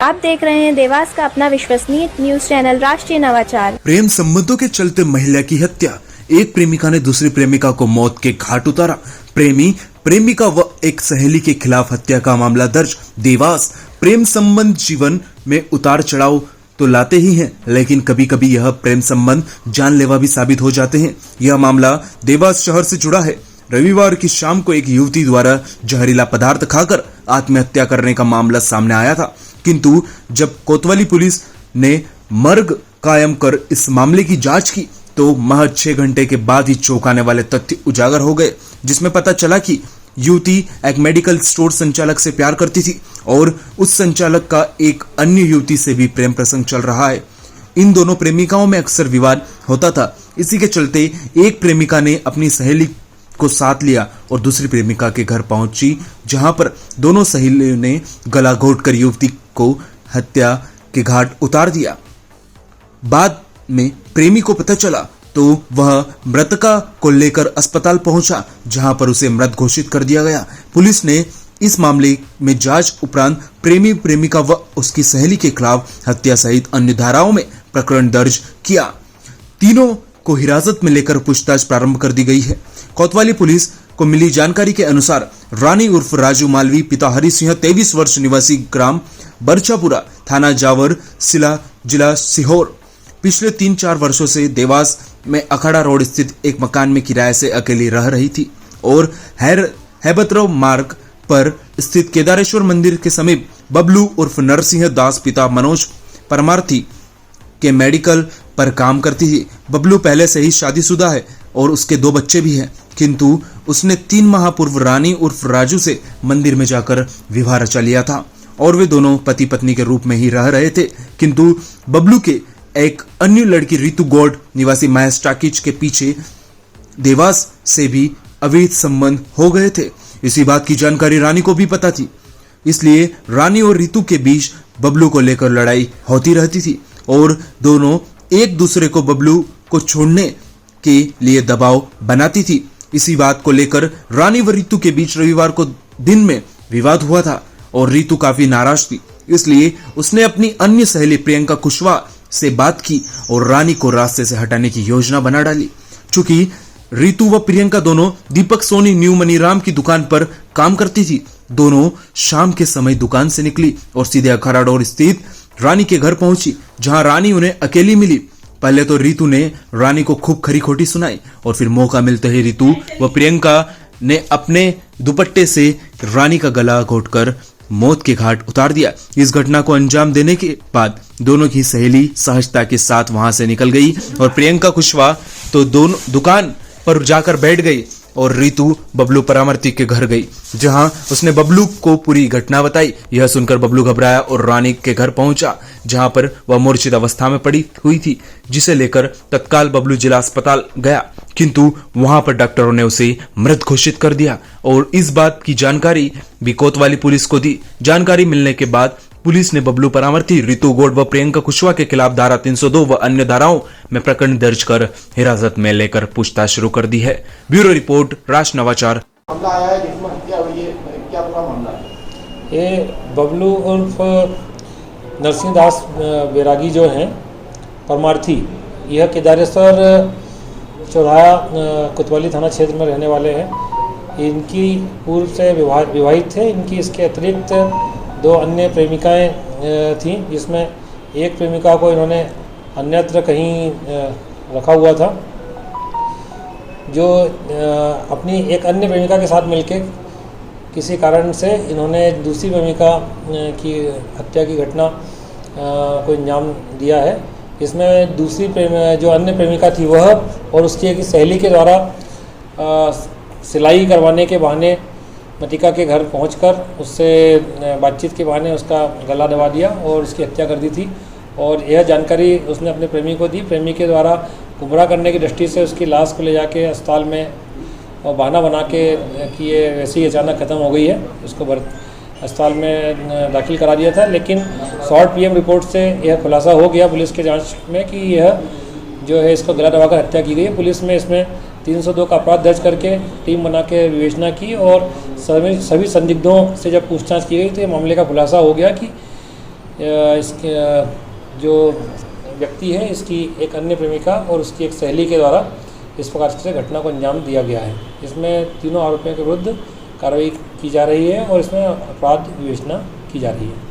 आप देख रहे हैं देवास का अपना विश्वसनीय न्यूज चैनल राष्ट्रीय नवाचार। प्रेम संबंधों के चलते महिला की हत्या, एक प्रेमिका ने दूसरी प्रेमिका को मौत के घाट उतारा। प्रेमी, प्रेमिका व एक सहेली के खिलाफ हत्या का मामला दर्ज। देवास। प्रेम संबंध जीवन में उतार चढ़ाव तो लाते ही हैं, लेकिन कभी कभी यह प्रेम संबंध जानलेवा भी साबित हो जाते हैं। यह मामला देवास शहर से जुड़ा है। रविवार की शाम को एक युवती द्वारा जहरीला पदार्थ खाकर आत्महत्या करने का मामला सामने आया था, किंतु जब कोतवाली पुलिस ने मर्ग कायम कर इस मामले की जांच की तो महज 6 घंटे के बाद ही चौंकाने वाले तथ्य उजागर हो गए, जिसमें पता चला कि युवती एक मेडिकल स्टोर संचालक से प्यार करती थी और उस संचालक का एक अन्य युवती से भी प्रेम प्रसंग चल रहा है। इन दोनों प्रेमिकाओं में अक्सर विवाद होता था। इसी के चलते एक प्रेमिका ने अपनी सहेली को साथ लिया और दूसरी प्रेमिका के घर पहुंची, जहां पर दोनों सहेलियों ने गला घोंटकर युवती को हत्या के घाट उतार दिया। बाद में प्रेमी को पता चला तो वह मृतका को लेकर अस्पताल पहुंचा, जहां पर उसे मृत घोषित कर दिया गया। पुलिस ने इस मामले में जांच उपरांत प्रेमी, प्रेमिका व उसकी सहेली के खिलाफ हत्या सहित अन्य धाराओं में प्रकरण दर्ज किया। तीनों को हिरासत में लेकर पूछताछ प्रारंभ कर दी गई है। कोतवाली पुलिस को मिली जानकारी के अनुसार रानी उर्फ राजू मालवी, पिता हरि सिंह, 23 वर्ष, निवासी ग्राम बरछापुरा, थाना जावर, जिला सीहोर, पिछले 3-4 वर्षों से देवास में अखाड़ा रोड स्थित एक मकान में किराए से अकेली रह रही थी और हैबतराव मार्ग पर स्थित केदारेश्वर मंदिर के समीप बबलू उर्फ नरसिंह दास, पिता मनोज परमार्थी के मेडिकल पर काम करती थी। बबलू पहले से ही शादीशुदा है और उसके 2 बच्चे भी हैं, किंतु उसने 3 माह पूर्व रानी उर्फ राजू से मंदिर में जाकर विवाह रचा लिया था और वे दोनों पति पत्नी के रूप में ही रह रहे थे। किंतु बबलू के एक अन्य लड़की रितु गौड़, निवासी महेश टाकीज के पीछे देवास से भी अवैध संबंध हो गए थे। इसी बात की जानकारी रानी को भी पता थी, इसलिए रानी और रितु के बीच बबलू को लेकर लड़ाई होती रहती थी और दोनों एक दूसरे को बबलू को छोड़ने के लिए दबाव बनाती थी। इसी बात को लेकर रानी व रितु के बीच रविवार को दिन में विवाद हुआ था और रितु काफी नाराज थी, इसलिए उसने अपनी अन्य सहेली प्रियंका कुशवाहा से बात की और रानी को रास्ते से हटाने की योजना बना डाली। चूंकि रितु व प्रियंका दोनों दीपक सोनी न्यू मनीराम की दुकान पर काम करती थी, दोनों शाम के समय दुकान से निकली और सीधे अखाड़ा रोड स्थित रानी के घर पहुंची, जहां रानी उन्हें अकेली मिली। पहले तो रितु ने रानी को खूब खरी खोटी सुनाई और फिर मौका मिलते ही रितु व प्रियंका ने अपने दुपट्टे से रानी का गला घोंटकर मौत के घाट उतार दिया। इस घटना को अंजाम देने के बाद दोनों की सहेली सहजता के साथ वहां से निकल गई और प्रियंका कुशवाहा तो दोनों दुकान पर जाकर बैठ गई और रितु बबलू परामर्ती के घर गई, जहां उसने बबलू को पूरी घटना बताई। यह सुनकर बबलू घबराया और रानी के घर पहुंचा, जहां पर वह मूर्छित अवस्था में पड़ी हुई थी, जिसे लेकर तत्काल बबलू जिला अस्पताल गया, किंतु वहां पर डॉक्टरों ने उसे मृत घोषित कर दिया और इस बात की जानकारी भी कोतवाली पुलिस को दी। जानकारी मिलने के बाद पुलिस ने बबलू परामर्ती, रितु गौड़ व प्रियंका कुशवाहा के खिलाफ धारा 302 व अन्य धाराओं में प्रकरण दर्ज कर हिरासत में लेकर पूछताछ शुरू कर दी है। ब्यूरो रिपोर्ट, राष्ट्र नवाचार। मामला आया है जिसमें हत्या हुई है, क्या पूरा मामला है? ये बबलू उर्फ नरसिंह दास बैरागी जो हैं परमार्थी, यह केदारेश्वर चौराहा कोतवाली थाना क्षेत्र में रहने वाले हैं। इनकी पूर्व से विवाहित थे। इनकी इसके अतिरिक्त 2 अन्य प्रेमिकाएं थीं, जिसमें एक प्रेमिका को इन्होंने अन्यत्र कहीं रखा हुआ था, जो अपनी एक अन्य प्रेमिका के साथ मिलकर किसी कारण से इन्होंने दूसरी प्रेमिका की हत्या की घटना को अंजाम दिया है। इसमें दूसरी जो अन्य प्रेमिका थी वह और उसकी एक सहेली के द्वारा सिलाई करवाने के बहाने मतिका के घर पहुंचकर उससे बातचीत के बहाने उसका गला दबा दिया और उसकी हत्या कर दी थी। और यह जानकारी उसने अपने प्रेमी को दी। प्रेमी के द्वारा गुमराह करने की दृष्टि से उसकी लाश को ले जाके अस्पताल में और बहाना बना के कि ये वैसे ही अचानक ख़त्म हो गई है, उसको अस्पताल में दाखिल करा दिया था। लेकिन शॉर्ट पीएम रिपोर्ट से यह खुलासा हो गया पुलिस के जांच में कि यह जो है इसको गला दबाकर हत्या की गई है। पुलिस में इसमें 302 का अपराध दर्ज करके टीम बना के विवेचना की और सभी संदिग्धों से जब पूछताछ की गई तो ये मामले का खुलासा हो गया कि इसके जो व्यक्ति है इसकी एक अन्य प्रेमिका और उसकी एक सहेली के द्वारा इस प्रकार से घटना को अंजाम दिया गया है। इसमें तीनों आरोपियों के विरुद्ध कार्रवाई की जा रही है और इसमें अपराध विवेचना की जा रही है।